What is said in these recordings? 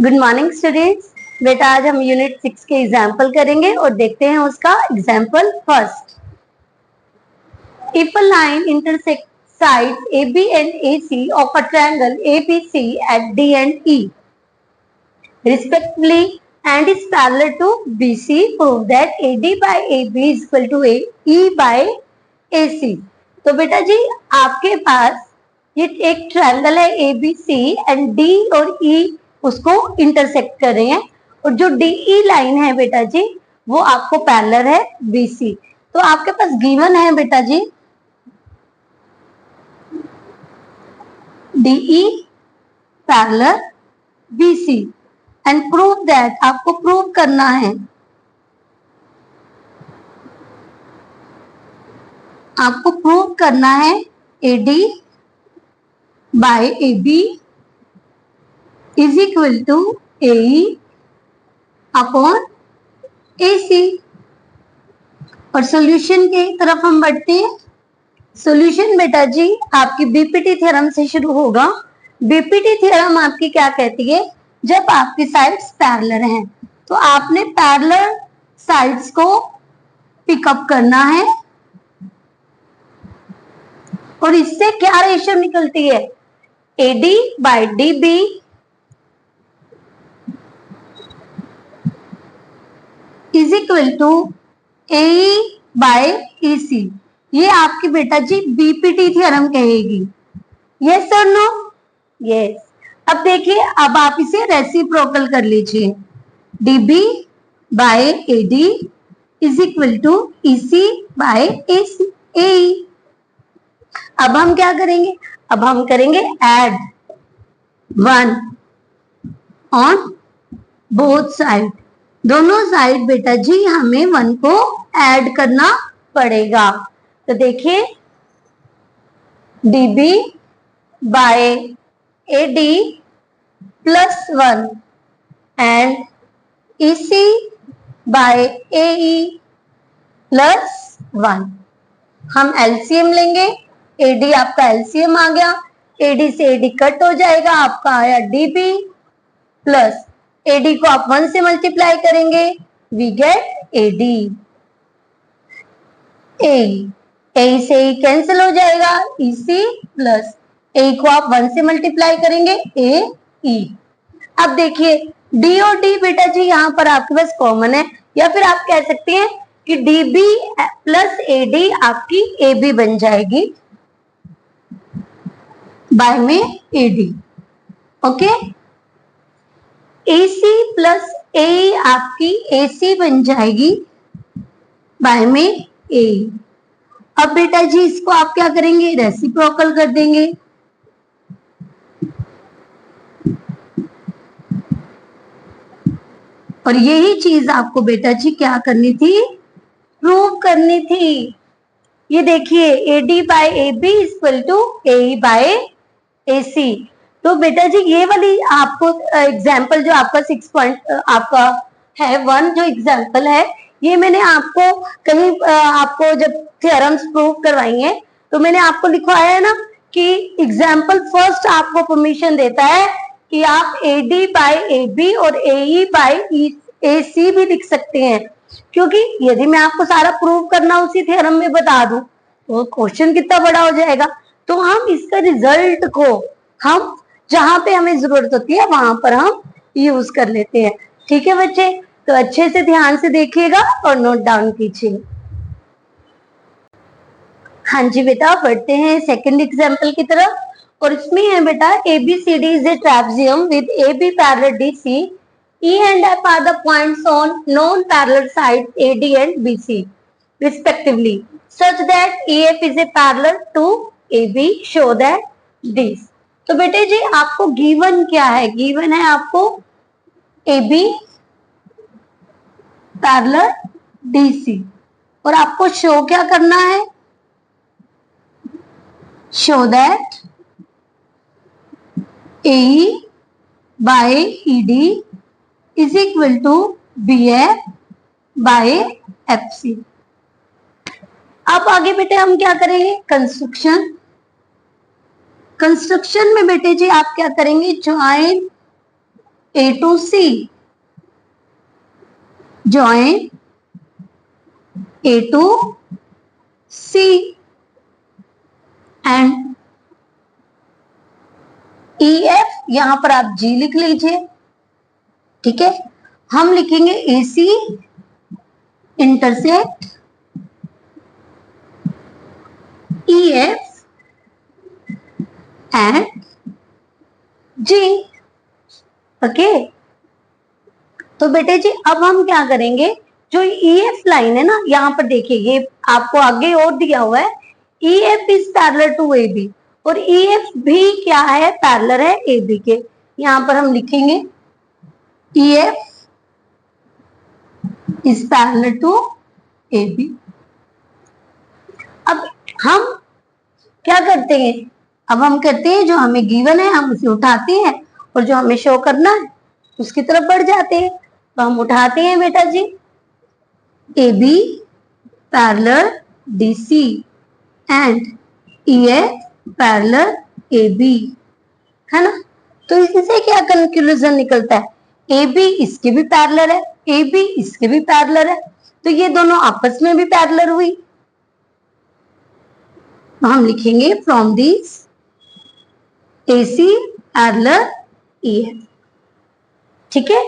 Good morning students. बेटा आज हम यूनिट 6 के एग्जाम्पल करेंगे और देखते हैं उसका example first. If a line intersect sides AB and AC of a triangle ABC at D and E respectively and is parallel to BC, prove that AD by AB is equal to AE by AC। तो बेटा जी आपके पास ये एक triangle है ABC and D और E उसको intersect कर रहे हैं और जो DE लाइन है बेटा जी वो आपको पैरेलल है BC। तो आपके पास गिवन है बेटा जी DE parallel BC and prove that, आपको प्रूव करना है, आपको प्रूव करना है AD by AB is equal to AE upon AC। और सॉल्यूशन की तरफ हम बढ़ते हैं। सॉल्यूशन बेटा जी आपकी बीपीटी थ्योरम से शुरू होगा। बीपीटी थ्योरम आपकी क्या कहती है, जब आपकी साइड्स पैरेलल हैं तो आपने पैरेलल साइड्स को पिकअप करना है और इससे क्या रेशियो निकलती है, AD by DB is equal to AE by EC। ये आपकी बेटा जी बीपीटी थ्योरम कहेगी। यस और नो? यस। अब देखिए, अब आप इसे रेसिप्रोकल कर लीजिए, DB by AD is equal to EC by AE। अब हम क्या करेंगे, अब हम करेंगे ऐड 1 ऑन बोथ साइड। दोनों साइड बेटा जी हमें 1 को ऐड करना पड़ेगा। तो देखिए DB by AD plus 1 and EC by AE plus 1। हम एलसीएम लेंगे, AD आपका एलसीएम आ गया, AD से AD कट हो जाएगा, आपका आया DB प्लस AD को आप 1 से मल्टीप्लाई करेंगे, वी गेट AD। AE से AE कैंसिल हो जाएगा, EC प्लस AE को आप 1 से मल्टीप्लाई करेंगे, AE। अब देखिए D और D बेटा जी यहाँ पर आपके पास कॉमन है, या फिर आप कह सकते हैं कि DB प्लस AD आपकी AB बन जाएगी बाय में AD। Okay, AC plus AE आपकी AC बन जाएगी बाय में AE। अब बेटा जी इसको आप क्या करेंगे, रेसिप्रोकल कर देंगे। और यही चीज आपको बेटा जी क्या करनी थी, प्रूव करनी थी। ये देखिए AD by AB equal to AE by AC। तो बेटा जी ये वाली आपको एग्जाम्पल जो आपका 6 पॉइंट आपका है 1 जो एग्जाम्पल है, ये मैंने आपको कहीं आपको जब थ्योरम्स प्रूव करवाई है तो मैंने आपको लिखवाया है ना कि एग्जाम्पल फर्स्ट आपको परमिशन देता है कि आप AD बाय AB और AE बाय AC भी लिख सकते हैं, क्योंकि यदि मैं आपको सारा प्रूव करना उसी थ्योरम में बता दूं तो क्वेश्चन कितना बड़ा हो जाएगा। तो हम इसका रिजल्ट को हम जहां पे हमें जरूरत होती है वहां पर हम यूज कर लेते हैं। ठीक है बच्चे, तो अच्छे से ध्यान से देखिएगा और नोट डाउन कीजिए। हाँ जी बेटा, बढ़ते हैं सेकंड एग्जांपल की तरफ, और इसमें है बेटा ABCD is a trapezium with AB parallel DC, E and F are the points on non-parallel sides AD and BC respectively, such that EF is a parallel to AB, show that this। तो बेटे जी आपको given क्या है, given है आपको AB parallel DC और आपको show क्या करना है, show that AE by ED is equal to BF by FC। अब आगे बेटे हम क्या करेंगे, कंस्ट्रक्शन। कंस्ट्रक्शन में बेटे जी आप क्या करेंगे, join A to C, join A to C and EF, यहां पर आप G लिख लीजिए, ठीक है। हम लिखेंगे AC intersect EF and G, okay. तो बेटे जी अब हम क्या करेंगे, जो EF लाइन है ना, यहाँ पर देखिए ये आपको आगे और दिया हुआ है, EF is parallel to AB और EF भी क्या है, पैरेलल है AB के। यहाँ पर हम लिखेंगे EF is parallel to AB। अब हम क्या करते हैं, अब हम करते हैं जो हमें गिवन है हम उसे उठाते हैं और जो हमें शो करना है उसकी तरफ बढ़ जाते हैं। तो हम उठाते हैं बेटा जी, AB parallel DC and EF parallel AB, है ना। तो इससे क्या कंक्लूजन निकलता है, AB इसके भी पैरेलल है, AB इसके भी पैरेलल है, तो ये दोनों आपस में भी पैरेलल हुई। तो हम लिखेंगे from this AC parallel EF, ठीक है,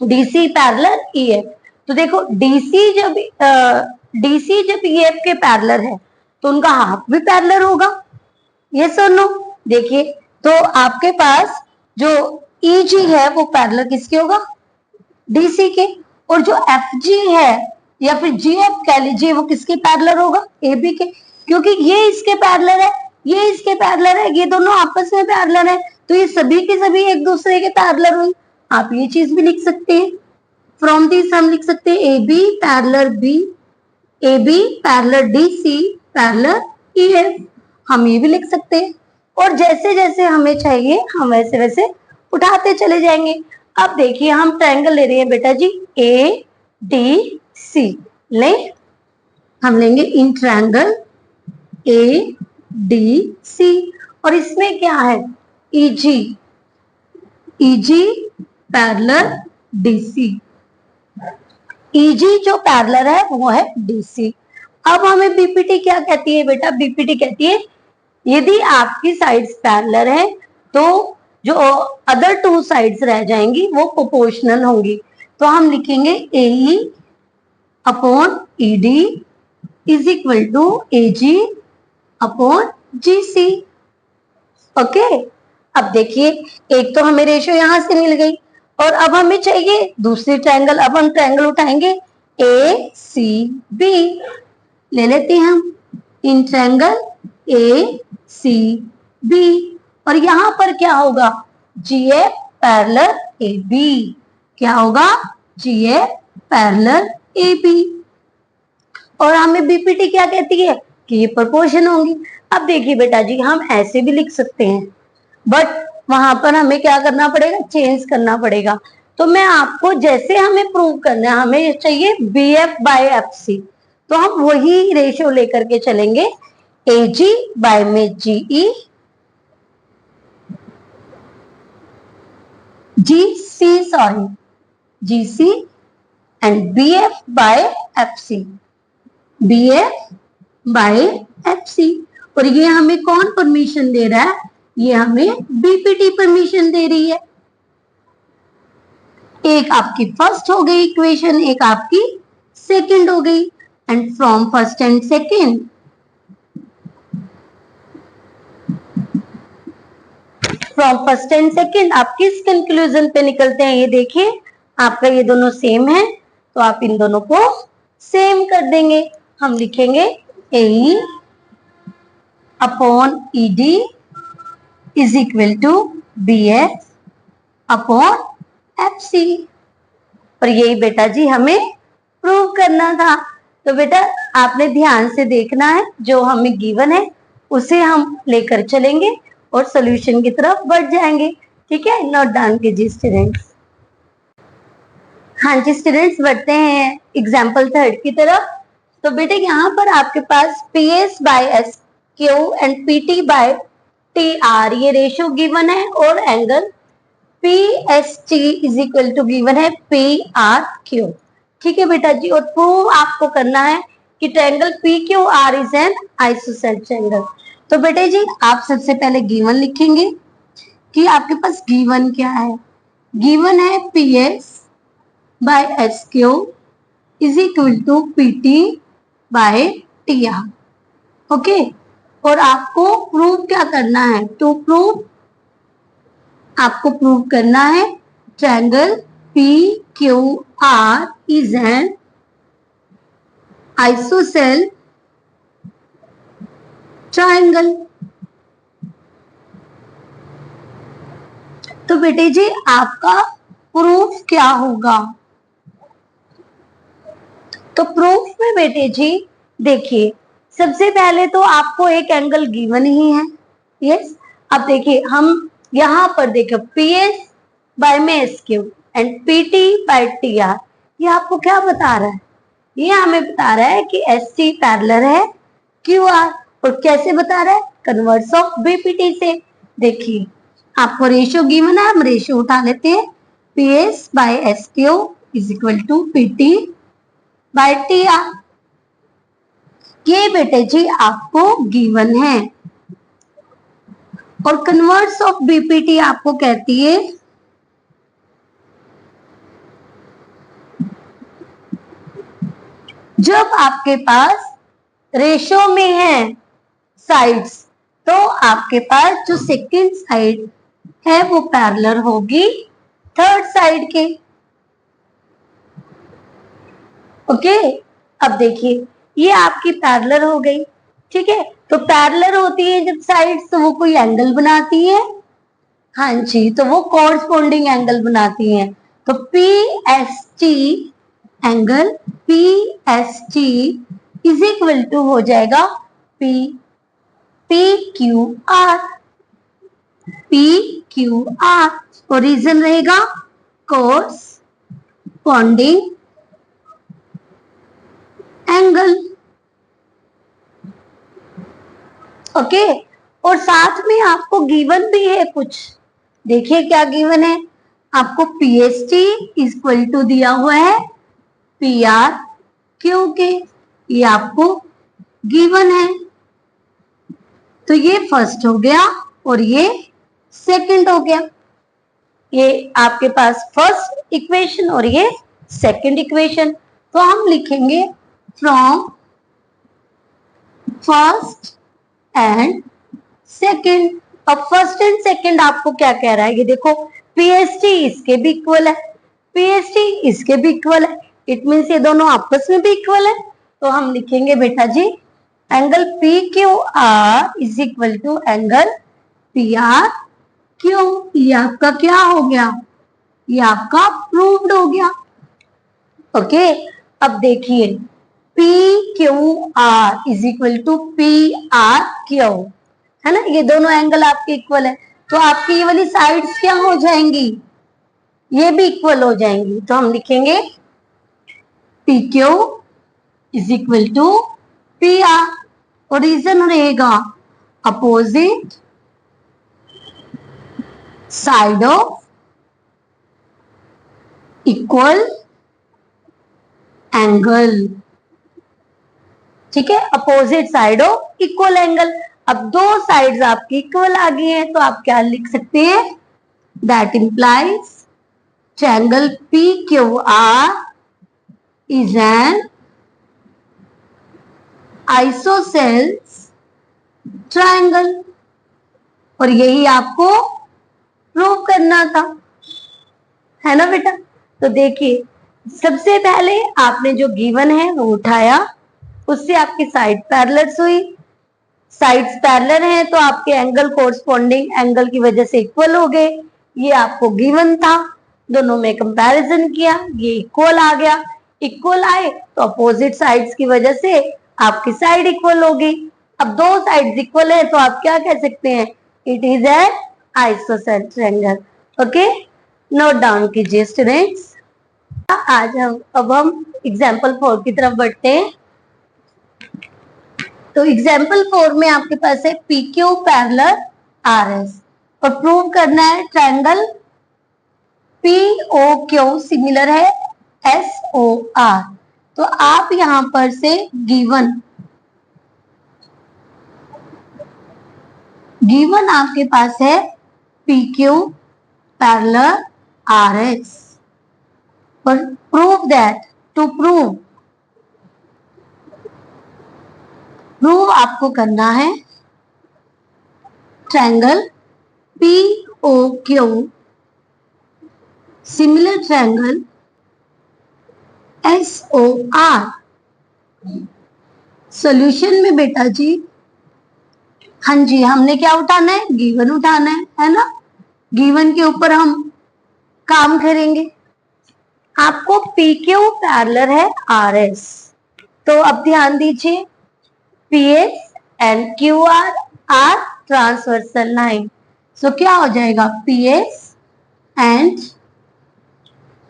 DC पैरेलल EF। तो देखो DC जब EF के पैरेलल है तो उनका हाफ भी पैरेलल होगा, ये सुनो। देखिए तो आपके पास जो EG है वो पैरेलल किसके होगा, DC के, और जो FG है या फिर GF कह लीजिए वो किसके पैरेलल होगा, AB के, क्योंकि ये इसके पैरेलल है, ये इसके पैरेलल है, ये दोनों आपस में पैरेलल है, तो ये सभी के सभी एक दूसरे के पैरेलल हुई। आप ये चीज भी लिख सकते हैं, फ्रॉम दिस हम लिख सकते हैं AB parallel B, AB parallel DC parallel EF, हम ये भी लिख सकते हैं। और जैसे जैसे हमें चाहिए हम वैसे वैसे उठाते चले जाएंगे। अब देखिए हम ट्रायंगल ले रहे हैं बेटा जी ADC, ले हम लेंगे इन ट्रायंगल ADC और इसमें क्या है EG पैरेलल DC, EG जो पैरेलल है वो है DC। अब हमें BPT क्या कहती है बेटा, BPT कहती है यदि आपकी साइड्स पैरेलल है तो जो अदर टू साइड्स रह जाएंगी वो प्रोपोर्शनल होंगी। तो हम लिखेंगे AE upon ED is equal to AG upon GC, okay. अब देखिए एक तो हमें रेशियो यहां से मिल गई और अब हमें चाहिए दूसरी ट्रायंगल। अब हम ट्रायंगल उठाएंगे ACB, ले लेते हैं हम इन ट्रायंगल ACB और यहां पर क्या होगा, GF पैरेलल AB, क्या होगा GF पैरेलल AB। और हमें BPT क्या कहती है कि ये प्रोपोर्शन होंगी। अब देखिए बेटा जी हम ऐसे भी लिख सकते हैं बट वहां पर हमें क्या करना पड़ेगा, चेंज करना पड़ेगा। तो मैं आपको जैसे हमें प्रूव करना है, हमें चाहिए BF बाय FC, तो हम वही रेशियो लेकर के चलेंगे, AG बाय में GE, GC and BF by FC, BF by FC। और ये हमें कौन परमिशन दे रहा है, ये हमें BPT परमिशन दे रही है। एक आपकी फर्स्ट हो गई इक्वेशन, एक आपकी सेकंड हो गई, and from first and second आप किस कंक्लूजन पे निकलते हैं, ये देखिए आपका ये दोनों सेम है तो आप इन दोनों को सेम कर देंगे। हम लिखेंगे AE upon ED is equal to BF upon FC, और यही बेटा जी हमें प्रूव करना था। तो बेटा आपने ध्यान से देखना है, जो हमें गिवन है उसे हम लेकर चलेंगे और सॉल्यूशन की तरफ बढ़ जाएंगे, ठीक है। नोट डाउन कीजिए स्टूडेंट्स। हाँ जी स्टूडेंट्स, बढ़ते हैं एग्जाम्पल 3 की तरफ। तो बेटे यहाँ पर आपके पास PS by SQ and PT by TR ये रेशियो गिवन है और angle P S T is equal to given है पी आर क्यू। ठीक है बेटा जी, और प्रूव आपको करना है कि triangle P Q R is an isosceles triangle. तो बेटे जी आप सबसे पहले गिवन लिखेंगे कि आपके पास गिवन क्या है। गिवन है P S by S Q is equal to P T by T R. Okay, और आपको प्रूव क्या करना है, टू प्रूव आपको प्रूव करना है triangle P Q R is an ISOCELL triangle. तो बेटे जी आपका प्रूफ क्या होगा, तो प्रूफ में बेटे जी देखिए सबसे पहले तो आपको एक एंगल गिवन ही है। यस, अब देखिए हम यहां पर देखो पी एस बाय में S Q and P T by T R, ये आपको क्या बता रहा है, ये हमें बता रहा है कि एस सी पैरेलल है क्यू आर। और कैसे बता रहा है, कन्वर्स ऑफ बीपीटी से। देखिए आपको रेशियो गिवन है, हम रेशियो उठा लेते हैं, P S by S Q is equal to P T by T R. ये बेटे जी आपको गिवन है। और कन्वर्स ऑफ बीपीटी आपको कहती है जब आपके पास रेशो में है साइड्स, तो आपके पास जो सेकंड साइड है वो पैरेलल होगी थर्ड साइड के। ओके, अब देखिए ये आपकी पैरेलल हो गई। ठीक है, तो पैरेलल होती है जब साइड्स, तो वो कोई एंगल बनाती है। हाँ जी, तो वो कॉरस्पॉन्डिंग एंगल बनाती हैं। तो P S T angle P S T is equal to हो जाएगा P P Q R, P Q R, और रीजन रहेगा कॉरस्पॉन्डिंग एंगल। ओके, और साथ में आपको गिवन भी है कुछ, देखिए क्या गिवन है आपको, P S T equal to दिया हुआ है पी आर क्यू के, ये आपको गिवन है। तो ये फर्स्ट हो गया और ये सेकंड हो गया। ये आपके पास फर्स्ट इक्वेशन और ये सेकंड इक्वेशन। तो हम लिखेंगे फ्रॉम फर्स्ट एंड सेकंड। अब फर्स्ट एंड सेकंड आपको क्या कह रहा है, ये देखो पीएसटी इसके भी इक्वल है, पीएसटी इसके भी इक्वल है, इट मीन्स ये दोनों आपस में भी इक्वल है। तो हम लिखेंगे बेटा जी angle P Q R is equal to angle P R Q. ये आपका क्या हो गया, ये आपका प्रूव्ड हो गया। ओके, अब देखिए P Q R is equal to P R Q, है ना, ये दोनों एंगल आपके इक्वल है। तो आपकी ये वाली साइड्स क्या हो जाएंगी, ये भी इक्वल हो जाएंगी। तो हम लिखेंगे P Q is equal to P R, और रीजन रहेगा opposite side of equal angle. ठीक है, opposite side of equal angle. अब दो साइड्स आपकी इक्वल आ गई हैं, तो आप क्या लिख सकते हैं, that implies triangle P Q R is an isosceles triangle. और यही आपको प्रूव करना था, है ना बेटा। तो देखिए सबसे पहले आपने जो गिवन है वो उठाया, उससे आपकी साइड पैरेलल हुई, साइड्स पैरेलल हैं तो आपके एंगल कोरस्पॉन्डिंग एंगल की वजह से इक्वल हो गए। ये आपको गिवन था, दोनों में कंपैरिजन किया, ये इक्वल आ गया। इक्वल आए तो अपोजिट साइड्स की वजह से आपकी साइड इक्वल हो गई। अब दो साइड्स इक्वल है तो आप क्या कह सकते हैं, it is an isosceles triangle. Okay, note down कीजिए स्टूडेंट्स। आज हम एग्जाम्पल 4 की तरफ बढ़ते हैं। तो एग्जाम्पल 4 में आपके पास है P Q parallel R S, और प्रूव करना है triangle P O Q similar है एस ओ आर। तो आप यहां पर से गिवन आपके पास है P Q parallel R S. पर प्रूव दैट, टू प्रूव आपको करना है triangle P O Q similar triangle S O R. Solution में बेटा जी, हाँ जी, हमने क्या उठाना है, गिवन उठाना है ना। गिवन के ऊपर हम काम करेंगे। आपको पी क्यू पैरेलल है आर एस, तो अब ध्यान दीजिए P S and Q R transversal line. So क्या हो जाएगा, P S and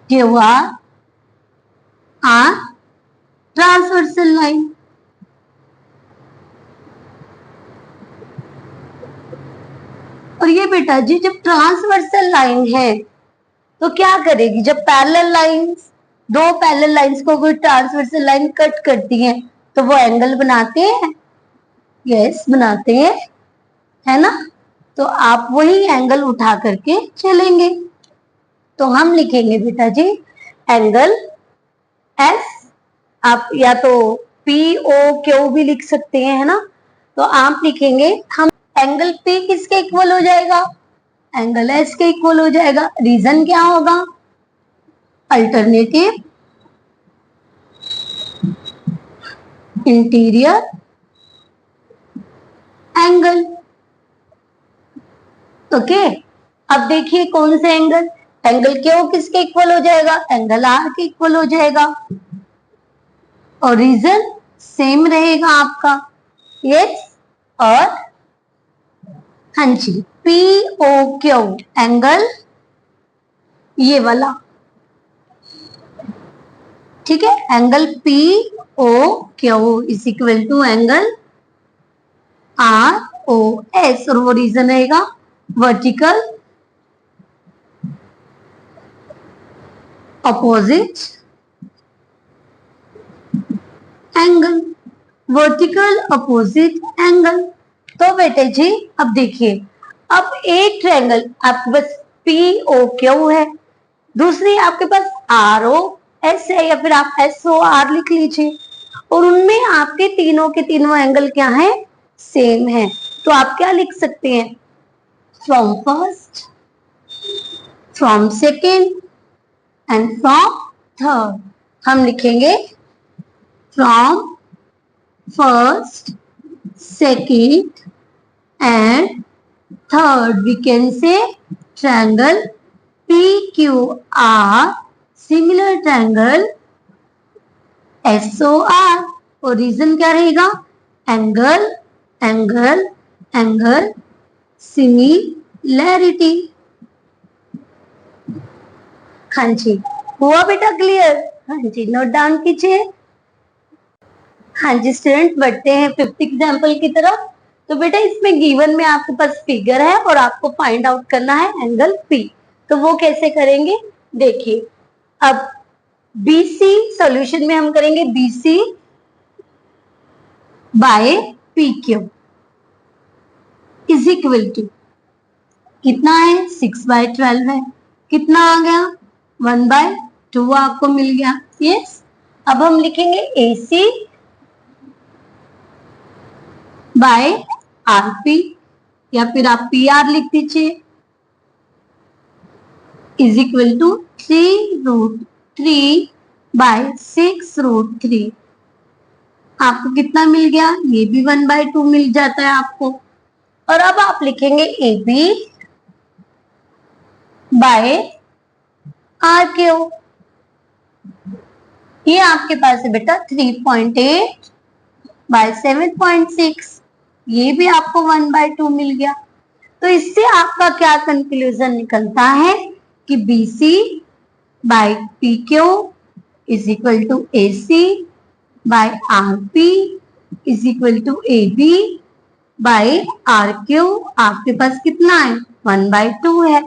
Q R transversal line. और ये बेटा जी जब ट्रांसवर्सल लाइन है तो क्या करेगी, जब पैरेलल लाइंस, दो पैरेलल लाइंस को कोई ट्रांसवर्सल लाइन कट करती है तो वो एंगल बनाते हैं, यस बनाते हैं, है ना। तो आप वही एंगल उठा करके चलेंगे। तो हम लिखेंगे बेटा जी एंगल एस, आप या तो पी ओ क्यू भी लिख सकते हैं, है ना। तो आप लिखेंगे, हम एंगल पी किसके इक्वल हो जाएगा, एंगल एस के इक्वल हो जाएगा। रीजन क्या होगा, अल्टरनेटिव इंटीरियर एंगल। ओके, अब देखिए कौन से एंगल, एंगल क्यू किसके इक्वल हो जाएगा, एंगल आर के इक्वल हो जाएगा। और रीजन सेम रहेगा आपका, यस। और हाँ जी, पी ओ क्यू एंगल ये वाला, ठीक है। Angle P O Q is equal to angle R O S, और वो रीजन रहेगा vertical opposite angle, vertical opposite angle. तो बेटे जी अब देखिए, अब एक ट्रायंगल आपके पास पी ओ क्यू है, दूसरी आपके पास आर ओ एस है, या फिर आप एस ओ आर लिख लीजिए, और उनमें आपके तीनों के तीनों एंगल क्या है, सेम है। तो आप क्या लिख सकते हैं, from first, from second and from third. हम लिखेंगे from first, second and third. We can say triangle PQR similar triangle SOR। और रीजन क्या रहेगा, एंगल एंगल एंगल सिमिलैरिटी। हाँ जी, हुआ बेटा क्लियर, हाँ जी नोट डाउन कीजिए। हाँ जी स्टूडेंट, बढ़ते हैं फिफ्थ एग्जाम्पल की तरफ। तो बेटा इसमें गिवन में आपके पास फिगर है और आपको फाइंड आउट करना है एंगल पी। तो वो कैसे करेंगे, देखिए अब BC सॉल्यूशन में हम करेंगे BC by PQ is equal to, कितना है 6/12 है, कितना आ गया 1/2 आपको मिल गया, यस। अब हम लिखेंगे AC बाय आरपी, या फिर आप PR लिख दीजिए, इज इक्वल टू 3√3/6√3। आपको कितना मिल गया, ये भी 1/2 मिल जाता है आपको। और अब आप लिखेंगे AB बाय RQ, ये आपके पास है बेटा 3.8/7.6, ये भी आपको 1/2 मिल गया। तो इससे आपका क्या कंक्लूजन निकलता है कि BC by PQ is equal to AC by RP is equal to AB by RQ। आपके पास कितना है 1/2 है।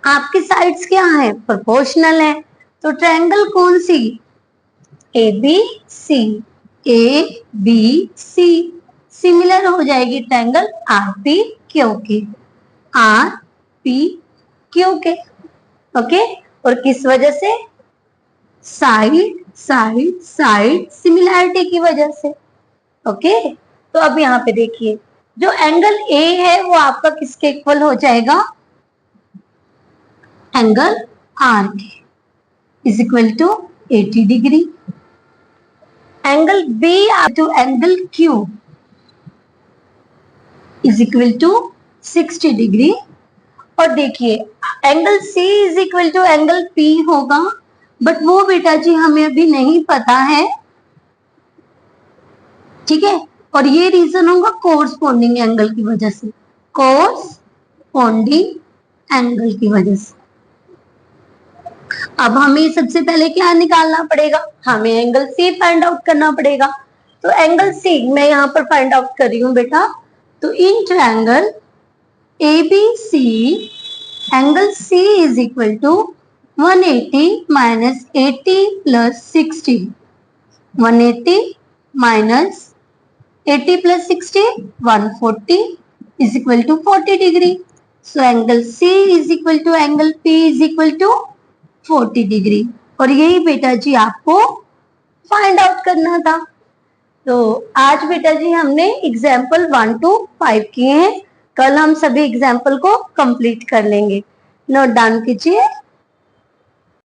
आपकी साइड्स क्या है, प्रोपोर्शनल है। तो ट्रायंगल कौन सी, A B C, A B C similar हो जाएगी ट्रायंगल आर पी क्यू के, आर पी क्यू के। ओके, और किस वजह से, साइड साइड साइड सिमिलैरिटी की वजह से। ओके, तो अब यहाँ पे देखिए जो एंगल ए है वो आपका किसके इक्वल हो जाएगा, एंगल आर के is equal to 80 degree. Angle B to angle Q is equal to 60 degree. और देखिए angle C is equal to angle P होगा, बट वो बेटा जी हमें अभी नहीं पता है, ठीक है। और ये रीजन होगा कोरस्पॉन्डिंग एंगल की वजह से, कोरस्पॉन्डिंग एंगल की वजह से। अब हमें सबसे पहले क्या निकालना पड़ेगा, हमें एंगल सी फाइंड आउट करना पड़ेगा। तो एंगल सी मैं यहाँ पर फाइंड आउट कर रही हूँ बेटा। तो in triangle A B C angle C is equal to 180 minus 80 plus 60, 180 minus 80 plus 60 140 is equal to 40 degree. So angle C is equal to angle P is equal to 40 degree. और यही बेटा जी आपको find out करना था। तो आज बेटा जी हमने एग्जाम्पल 1 to 5 किए हैं, कल हम सभी एग्जाम्पल को कंप्लीट कर लेंगे। नोट डाउन कीजिए।